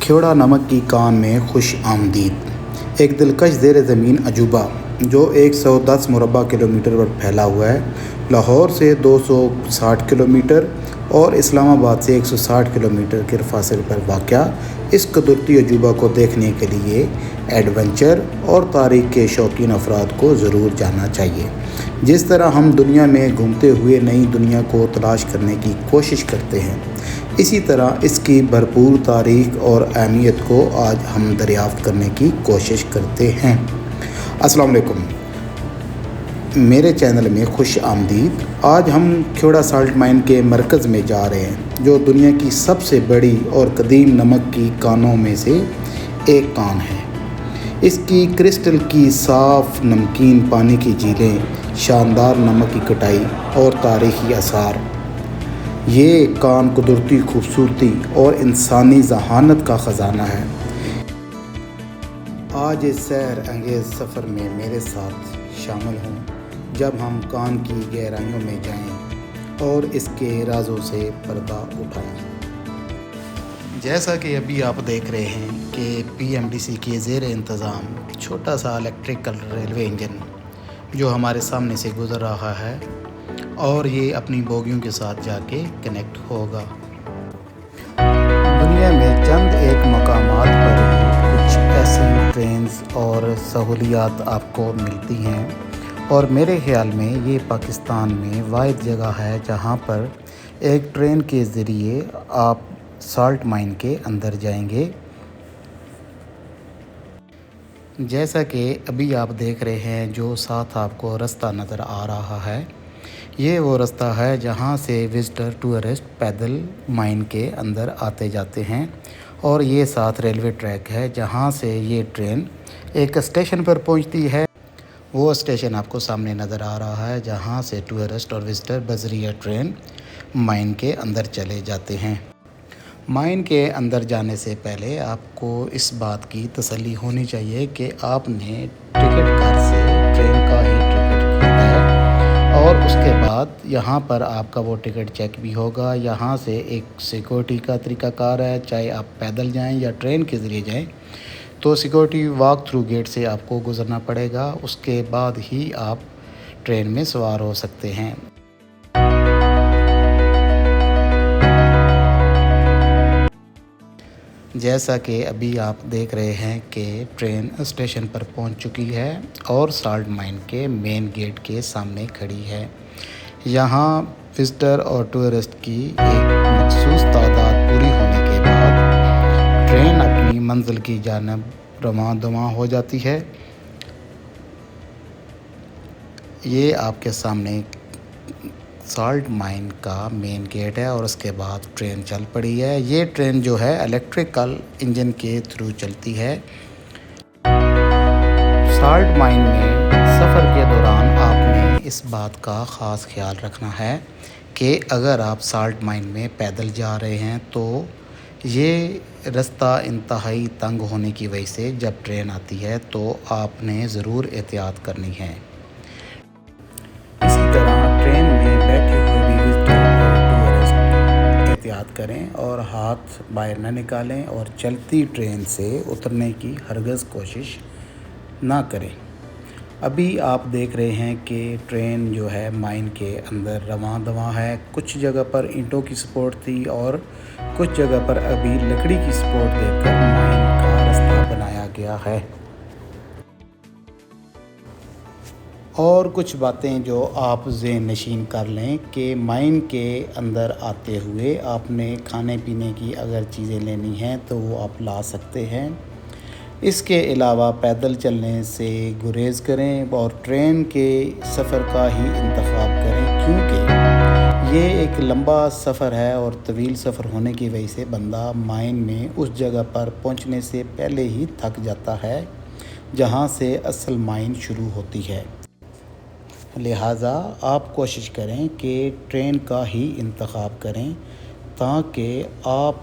کھیوڑا نمک کی کان میں خوش آمدید۔ ایک دلکش زیر زمین عجوبہ جو 110 مربع کلومیٹر پر پھیلا ہوا ہے، لاہور سے 260 کلومیٹر اور اسلام آباد سے 160 کلومیٹر کے فاصلے پر واقع اس قدرتی عجوبہ کو دیکھنے کے لیے ایڈونچر اور تاریخ کے شوقین افراد کو ضرور جانا چاہیے۔ جس طرح ہم دنیا میں گھومتے ہوئے نئی دنیا کو تلاش کرنے کی کوشش کرتے ہیں، اسی طرح اس کی بھرپور تاریخ اور اہمیت کو آج ہم دریافت کرنے کی کوشش کرتے ہیں۔ السلام علیکم، میرے چینل میں خوش آمدید۔ آج ہم کھیوڑا سالٹ مائن کے مرکز میں جا رہے ہیں، جو دنیا کی سب سے بڑی اور قدیم نمک کی کانوں میں سے ایک کان ہے۔ اس کی کرسٹل کی صاف نمکین پانی کی جھیلیں، شاندار نمک کی کٹائی اور تاریخی آثار، یہ کان قدرتی خوبصورتی اور انسانی ذہانت کا خزانہ ہے۔ آج اس سحر انگیز سفر میں میرے ساتھ شامل ہوں، جب ہم کان کی گہرائیوں میں جائیں اور اس کے رازوں سے پردہ اٹھائیں۔ جیسا کہ ابھی آپ دیکھ رہے ہیں کہ PMDC کے زیر انتظام چھوٹا سا الیکٹریکل ریلوے انجن جو ہمارے سامنے سے گزر رہا ہے، اور یہ اپنی بوگیوں کے ساتھ جا کے کنیکٹ ہوگا۔ دنیا میں چند ایک مقامات پر ہی کچھ ایسی ٹرینز اور سہولیات آپ کو ملتی ہیں، اور میرے خیال میں یہ پاکستان میں واحد جگہ ہے جہاں پر ایک ٹرین کے ذریعے آپ سالٹ مائن کے اندر جائیں گے۔ جیسا کہ ابھی آپ دیکھ رہے ہیں، جو ساتھ آپ کو رستہ نظر آ رہا ہے، یہ وہ رستہ ہے جہاں سے وزٹر ٹورسٹ پیدل مائن کے اندر آتے جاتے ہیں، اور یہ ساتھ ریلوے ٹریک ہے جہاں سے یہ ٹرین ایک اسٹیشن پر پہنچتی ہے۔ وہ اسٹیشن آپ کو سامنے نظر آ رہا ہے جہاں سے ٹورسٹ اور وزٹر بذریعہ ٹرین مائن کے اندر چلے جاتے ہیں۔ مائن کے اندر جانے سے پہلے آپ کو اس بات کی تسلی ہونی چاہیے کہ آپ نے ٹکٹ گھر سے ٹرین کا ہی ٹکٹ خریدا ہے، اور اس کے بعد یہاں پر آپ کا وہ ٹکٹ چیک بھی ہوگا۔ یہاں سے ایک سیکورٹی کا طریقہ کار ہے، چاہے آپ پیدل جائیں یا ٹرین کے ذریعے جائیں، تو سیکورٹی واک تھرو گیٹ سے آپ کو گزرنا پڑے گا، اس کے بعد ہی آپ ٹرین میں سوار ہو سکتے ہیں۔ جیسا کہ ابھی آپ دیکھ رہے ہیں کہ ٹرین اسٹیشن پر پہنچ چکی ہے اور سالٹ مائن کے مین گیٹ کے سامنے کھڑی ہے۔ یہاں وزٹر اور ٹورسٹ کی ایک مخصوص تعداد پوری ہونے کے بعد ٹرین اپنی منزل کی جانب رواں دواں ہو جاتی ہے۔ یہ آپ کے سامنے سالٹ مائن کا مین گیٹ ہے، اور اس کے بعد ٹرین چل پڑی ہے۔ یہ ٹرین جو ہے الیکٹریکل انجن کے تھرو چلتی ہے۔ سالٹ مائن میں سفر کے دوران آپ نے اس بات کا خاص خیال رکھنا ہے کہ اگر آپ سالٹ مائن میں پیدل جا رہے ہیں تو یہ رستہ انتہائی تنگ ہونے کی وجہ سے جب ٹرین آتی ہے تو آپ نے ضرور احتیاط کرنی ہے۔ اسی طرح ٹرین میں بیٹھے ہوئے بھی وزٹر اور ٹورسٹ احتیاط کریں اور ہاتھ باہر نہ نکالیں، اور چلتی ٹرین سے اترنے کی ہرگز کوشش نہ کریں۔ ابھی آپ دیکھ رہے ہیں کہ ٹرین جو ہے مائن کے اندر رواں دواں ہے۔ کچھ جگہ پر اینٹوں کی سپورٹ تھی اور کچھ جگہ پر ابھی لکڑی کی سپورٹ دے کر مائن کا رستہ بنایا گیا ہے۔ اور کچھ باتیں جو آپ ذہن نشین کر لیں کہ مائن کے اندر آتے ہوئے آپ نے کھانے پینے کی اگر چیزیں لینی ہیں تو وہ آپ لا سکتے ہیں۔ اس کے علاوہ پیدل چلنے سے گریز کریں اور ٹرین کے سفر کا ہی انتخاب کریں، کیونکہ یہ ایک لمبا سفر ہے اور طویل سفر ہونے کی وجہ سے بندہ مائن میں اس جگہ پر پہنچنے سے پہلے ہی تھک جاتا ہے جہاں سے اصل مائن شروع ہوتی ہے۔ لہٰذا آپ کوشش کریں کہ ٹرین کا ہی انتخاب کریں تاکہ آپ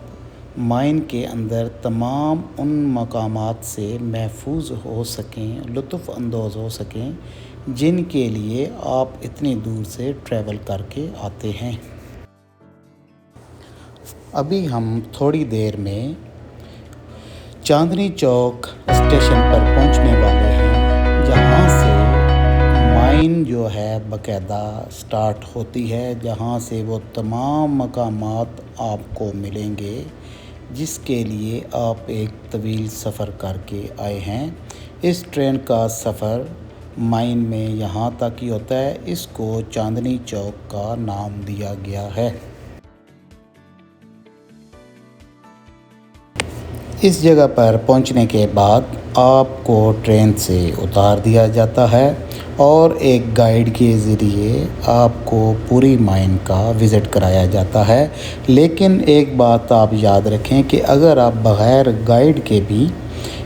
مائن کے اندر تمام ان مقامات سے محفوظ ہو سکیں، لطف اندوز ہو سکیں جن کے لیے آپ اتنی دور سے ٹریول کر کے آتے ہیں۔ ابھی ہم تھوڑی دیر میں चांदनी चौक स्टेशन पर पहुंचने वाले हैं, जहां से माइन जो है बाकायदा स्टार्ट होती है, जहां से वो तमाम मकामात आपको मिलेंगे जिसके लिए आप एक तवील सफ़र करके आए हैं। इस ट्रेन का सफ़र माइन में यहाँ तक ही होता है। इसको चांदनी चौक का नाम दिया गया है। इस जगह पर पहुंचने के बाद आपको ट्रेन से उतार दिया जाता है और एक गाइड के ज़रिए आपको पूरी माइन का विज़िट कराया जाता है। लेकिन एक बात आप याद रखें कि अगर आप बग़ैर गाइड के भी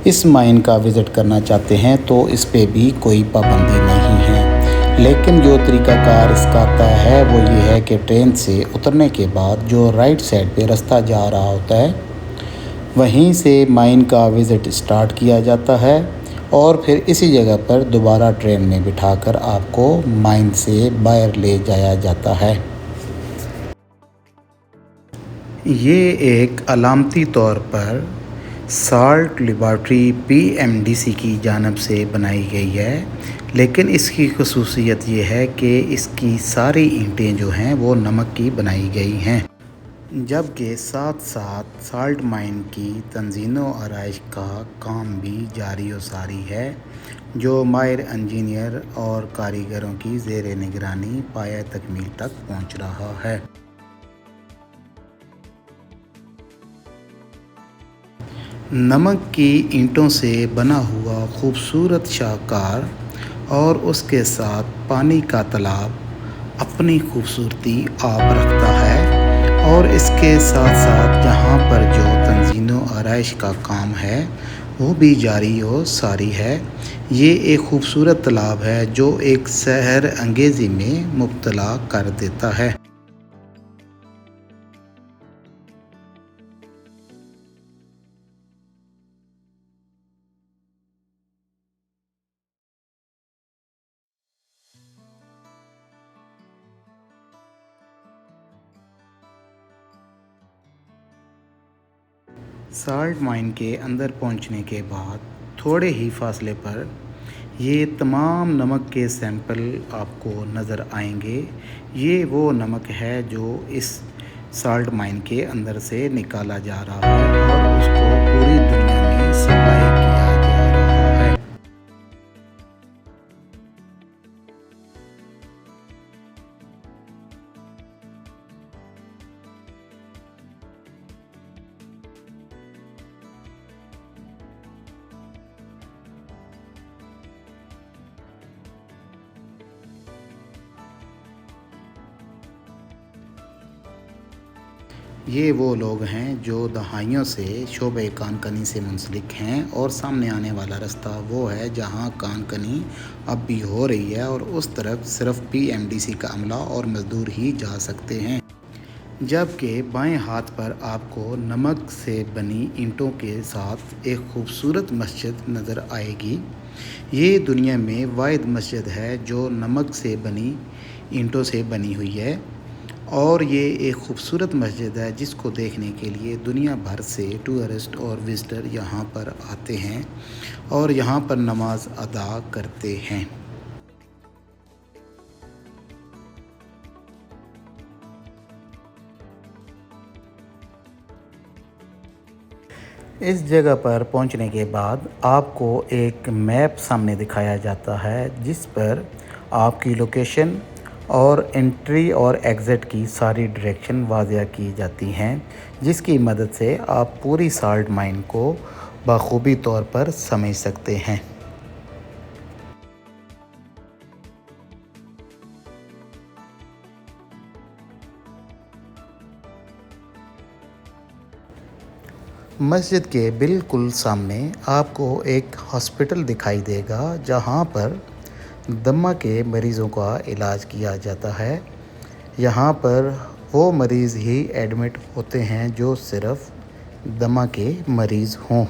इस माइन का विज़िट करना चाहते हैं तो इस पे भी कोई पाबंदी नहीं है। लेकिन जो तरीक़ाकार इसका तय है वो ये है कि ट्रेन से उतरने के बाद जो राइट साइड पे रास्ता जा रहा होता है वहीं से माइन का विज़िट स्टार्ट किया जाता है और फिर इसी जगह पर दोबारा ट्रेन में बिठाकर आपको माइन से बाहर ले जाया जाता है। ये एक अलामती तौर पर साल्ट लेबॉर्ट्री पीएमडीसी की जानिब से बनाई गई है, लेकिन इसकी खसूसियत ये है कि इसकी सारी ईंटें जो हैं वो नमक की बनाई गई हैं, जबकि साथ साथ साल्ट माइन की तंज़ीम व आराइश का काम भी जारी व सारी है, जो माहिर इंजीनियर और कारीगरों की ज़ेर निगरानी पाया तकमील तक पहुँच रहा है। नमक की ईंटों से बना हुआ खूबसूरत शाहकार और उसके साथ पानी का तालाब अपनी खूबसूरती आप रखता है और इसके साथ साथ जहाँ पर जो तंज़ीम व आराइश का काम है वो भी जारी व सारी है। ये एक खूबसूरत तालाब है जो एक सहर अंगेज़ी में मुब्तला कर देता है। साल्ट माइन के अंदर पहुंचने के बाद थोड़े ही फासले पर ये तमाम नमक के सैंपल आपको नज़र आएंगे। ये वो नमक है जो इस साल्ट माइन के अंदर से निकाला जा रहा है और उसको पूरी दुनिया में सप्लाई किया जा रहा है। ये वो लोग हैं जो दहाइयों से शोबे कान कनी से मुंसलिक हैं और सामने आने वाला रास्ता वो है जहां कान कनी अब भी हो रही है और उस तरफ सिर्फ पीएमडीसी का अमला और मज़दूर ही जा सकते हैं। जबकि बाएं हाथ पर आपको नमक से बनी ईंटों के साथ एक खूबसूरत मस्जिद नज़र आएगी। ये दुनिया में वाहिद मस्जिद है जो नमक से बनी ईंटों से बनी हुई है और ये एक खूबसूरत मस्जिद है जिसको देखने के लिए दुनिया भर से टूरिस्ट और विज़िटर यहाँ पर आते हैं और यहाँ पर नमाज अदा करते हैं। इस जगह पर पहुंचने के बाद आपको एक मैप सामने दिखाया जाता है जिस पर आपकी लोकेशन और एंट्री और एग्ज़िट की सारी डायरेक्शन वाज़िया की जाती हैं, जिसकी मदद से आप पूरी साल्ट माइन को बखूबी तौर पर समझ सकते हैं। मस्जिद के बिल्कुल सामने आपको एक हॉस्पिटल दिखाई देगा जहां पर दमा के मरीज़ों का इलाज किया जाता है। यहाँ पर वो मरीज़ ही एडमिट होते हैं जो सिर्फ़ दमा के मरीज़ हों,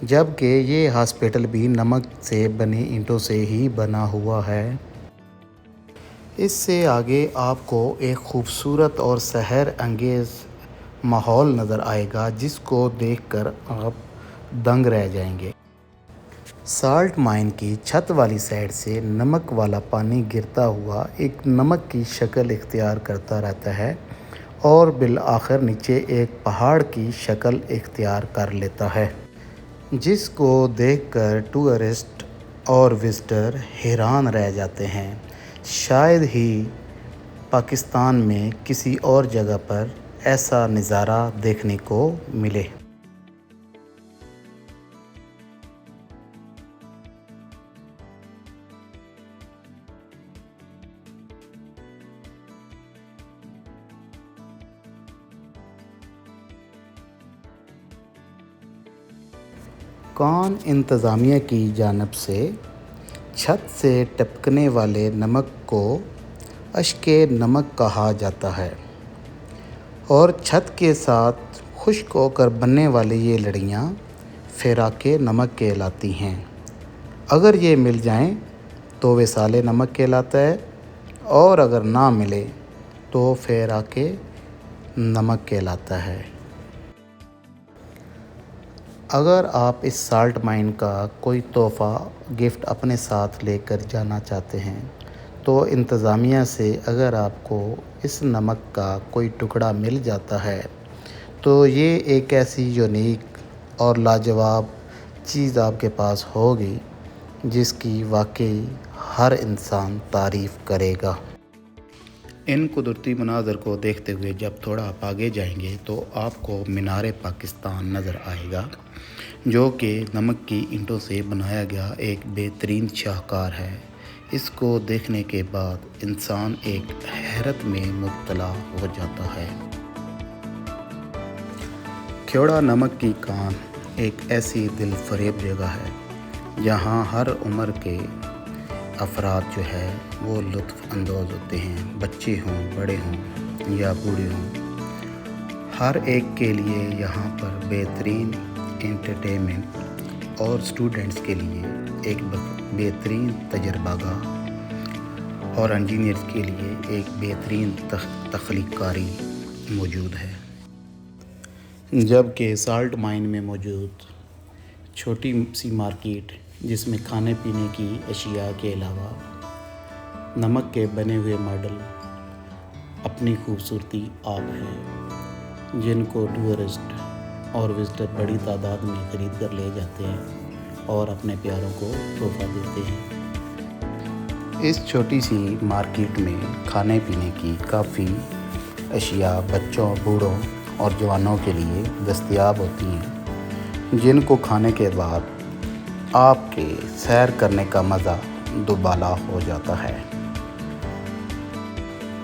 जबकि ये हॉस्पिटल भी नमक से बनी ईंटों से ही बना हुआ है। इससे आगे आपको एक ख़ूबसूरत और सहर अंगेज़ माहौल नज़र आएगा जिसको देखकर आप दंग रह जाएंगे। साल्ट माइन की छत वाली साइड से नमक वाला पानी गिरता हुआ एक नमक की शक्ल इख्तियार करता रहता है और बिलआखिर नीचे एक पहाड़ की शक्ल इख्तियार कर लेता है, जिसको देखकर टूरिस्ट और विज़िटर हैरान रह जाते हैं। शायद ही पाकिस्तान में किसी और जगह पर ऐसा नज़ारा देखने को मिले। कान इंतज़ामिया की जानिब से छत से टपकने वाले नमक को अश्के नमक कहा जाता है और छत के साथ खुश्क होकर बनने वाली ये लड़ियाँ फ़िराके नमक कहलाती हैं। अगर ये मिल जाएं तो विसाले नमक कहलाता है और अगर ना मिले तो फ़िराके नमक कहलाता है। अगर आप इस साल्ट माइन का कोई तोहफ़ा गिफ्ट अपने साथ लेकर जाना चाहते हैं तो इंतज़ामिया से अगर आपको इस नमक का कोई टुकड़ा मिल जाता है तो ये एक ऐसी यूनिक और लाजवाब चीज़ आपके पास होगी जिसकी वाकई हर इंसान तारीफ़ करेगा। इन कुदरती मनाज़र को देखते हुए जब थोड़ा आप आगे जाएंगे तो आपको मीनार पाकिस्तान नज़र आएगा, जो कि नमक की ईंटों से बनाया गया एक बेहतरीन शाहकार है। इसको देखने के बाद इंसान एक हैरत में मुब्तला हो जाता है। ख्योड़ा नमक की कान एक ऐसी दिल फरेब जगह है जहाँ हर उम्र के अफराद जो है वो लुत्फ़ अंदोज़ होते हैं। बच्चे हों, बड़े हों या बूढ़े हों, हर एक के लिए यहाँ पर बेहतरीन एंटरटेनमेंट और स्टूडेंट्स के लिए एक बेहतरीन तजर्बागाह और इंजीनियर्स के लिए एक बेहतरीन तख्लीकारी मौजूद है। जबकि साल्ट माइन में मौजूद छोटी सी मार्केट जिसमें खाने पीने की अशिया के अलावा नमक के बने हुए मॉडल अपनी खूबसूरती आप है, जिनको टूरिस्ट और विज़िटर बड़ी तादाद में ख़रीद कर ले जाते हैं और अपने प्यारों को तोहफ़ा देते हैं। इस छोटी सी मार्केट में खाने पीने की काफ़ी अशिया बच्चों, बूढ़ों और जवानों के लिए दस्तयाब होती हैं, जिनको खाने के बाद आपके सैर करने का मज़ा दुबाला हो जाता है।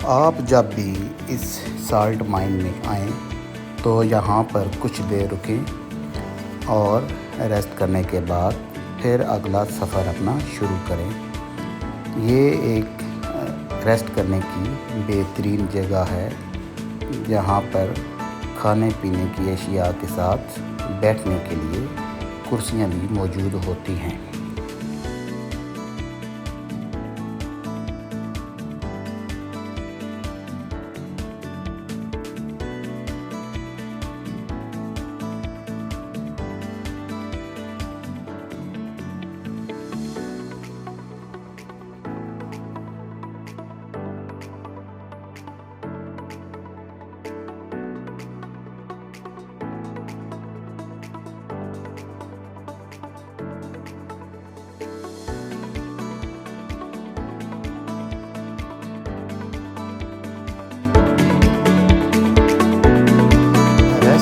आप जब भी इस साल्ट माइन में आएँ तो यहाँ पर कुछ देर रुकें और रेस्ट करने के बाद फिर अगला सफ़र अपना शुरू करें। ये एक रेस्ट करने की बेहतरीन जगह है जहाँ पर खाने पीने की अशिया के साथ बैठने के लिए कुर्सियाँ भी मौजूद होती हैं।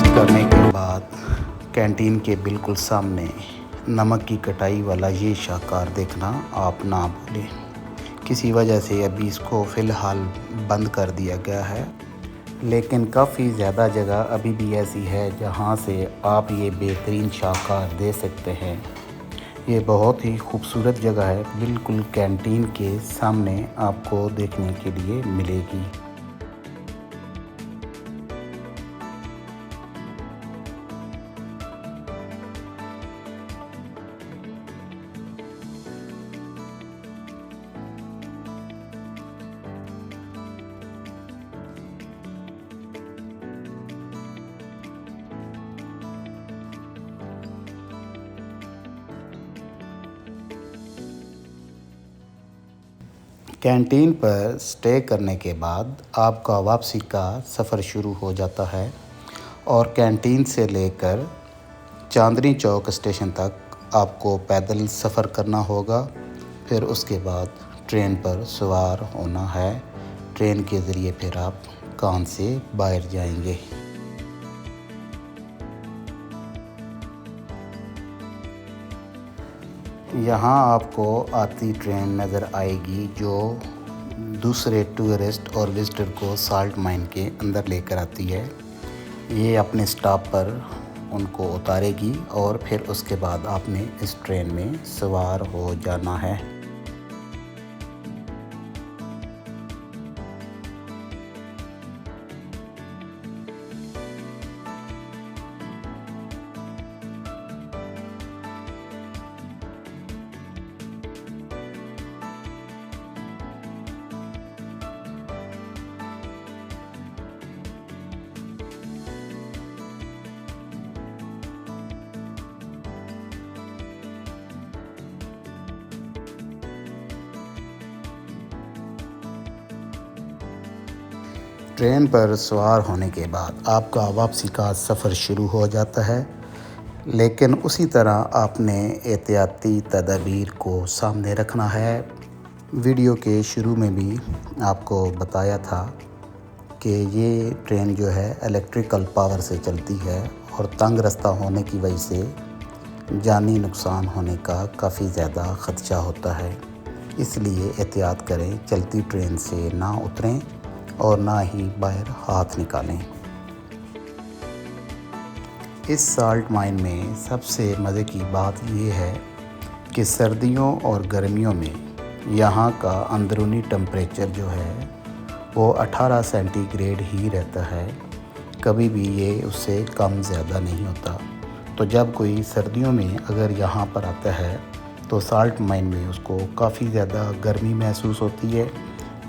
करने के बाद कैंटीन के बिल्कुल सामने नमक की कटाई वाला ये शाहकार देखना आप ना भूलें। किसी वजह से अभी इसको फ़िलहाल बंद कर दिया गया है, लेकिन काफ़ी ज़्यादा जगह अभी भी ऐसी है जहाँ से आप ये बेहतरीन शाहकार दे सकते हैं। ये बहुत ही खूबसूरत जगह है, बिल्कुल कैंटीन के सामने आपको देखने के लिए मिलेगी। कैंटीन पर स्टे करने के बाद आपका वापसी का सफ़र शुरू हो जाता है और कैंटीन से लेकर चांदनी चौक स्टेशन तक आपको पैदल सफ़र करना होगा। फिर उसके बाद ट्रेन पर सवार होना है। ट्रेन के ज़रिए फिर आप कान से बाहर जाएंगे। यहाँ आपको आती ट्रेन नज़र आएगी जो दूसरे टूरिस्ट और विज़िटर को साल्ट माइन के अंदर लेकर आती है। ये अपने स्टॉप पर उनको उतारेगी और फिर उसके बाद आपने इस ट्रेन में सवार हो जाना है। ट्रेन पर सवार होने के बाद आपका वापसी का सफ़र शुरू हो जाता है, लेकिन उसी तरह आपने एहतियाती तदबीर को सामने रखना है। वीडियो के शुरू में भी आपको बताया था कि ये ट्रेन जो है इलेक्ट्रिकल पावर से चलती है और तंग रास्ता होने की वजह से जानी नुकसान होने का काफ़ी ज़्यादा ख़दशा होता है। इसलिए एहतियात करें, चलती ट्रेन से ना उतरें और ना ही बाहर हाथ निकालें। इस साल्ट माइन में सबसे मज़े की बात ये है कि सर्दियों और गर्मियों में यहाँ का अंदरूनी टेम्परेचर जो है वो 18 सेंटीग्रेड ही रहता है। कभी भी ये उससे कम ज़्यादा नहीं होता। तो जब कोई सर्दियों में अगर यहाँ पर आता है तो साल्ट माइन में उसको काफ़ी ज़्यादा गर्मी महसूस होती है,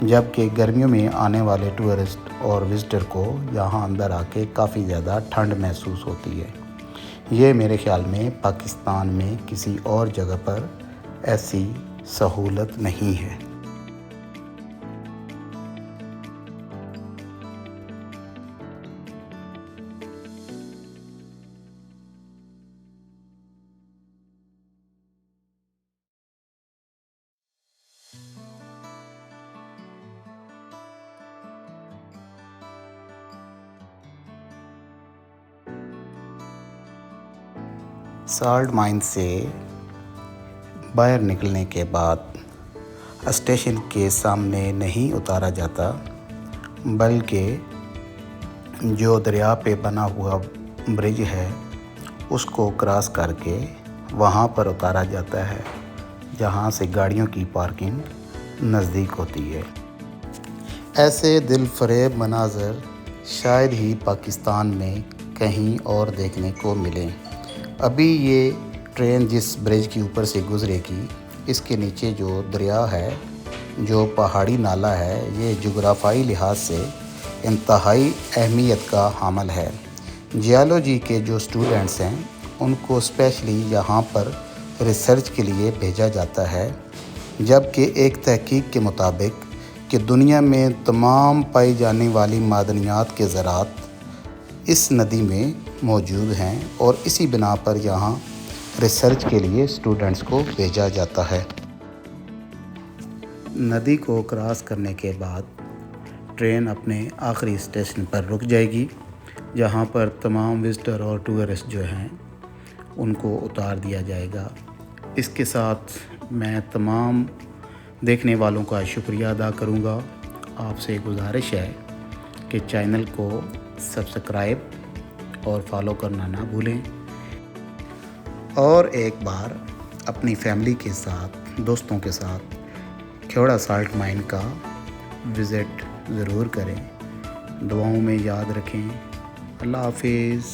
जबकि गर्मियों में आने वाले टूरिस्ट और विज़िटर को यहाँ अंदर आके काफ़ी ज़्यादा ठंड महसूस होती है। ये मेरे ख़्याल में पाकिस्तान में किसी और जगह पर ऐसी सहूलत नहीं है। साल्ट माइन से बाहर निकलने के बाद स्टेशन के सामने नहीं उतारा जाता, बल्कि जो दरिया पे बना हुआ ब्रिज है उसको क्रॉस करके वहाँ पर उतारा जाता है, जहाँ से गाड़ियों की पार्किंग नज़दीक होती है। ऐसे दिलफरेब मनाज़र शायद ही पाकिस्तान में कहीं और देखने को मिले। अभी ये ट्रेन जिस ब्रिज के ऊपर से गुज़रेगी, इसके नीचे जो दरिया है, जो पहाड़ी नाला है, ये जुग्राफ़ाई लिहाज से इंतहाई अहमियत का हामिल है। जियोलॉजी के जो स्टूडेंट्स हैं उनको स्पेशली यहाँ पर रिसर्च के लिए भेजा जाता है, जबकि एक तहकीक के मुताबिक कि दुनिया में तमाम पाई जाने वाली मादनियात के ज़रात इस नदी में मौजूद हैं और इसी बिना पर यहाँ रिसर्च के लिए स्टूडेंट्स को भेजा जाता है। नदी को क्रॉस करने के बाद ट्रेन अपने आखिरी स्टेशन पर रुक जाएगी, जहाँ पर तमाम विज़िटर और टूरिस्ट जो हैं उनको उतार दिया जाएगा। इसके साथ मैं तमाम देखने वालों का शुक्रिया अदा करूँगा। आपसे गुजारिश है कि चैनल को सब्सक्राइब और फॉलो करना ना भूलें, और एक बार अपनी फैमिली के साथ, दोस्तों के साथ खेवड़ा साल्ट माइन का विज़िट ज़रूर करें। दुआओं में याद रखें। अल्लाह हाफिज़।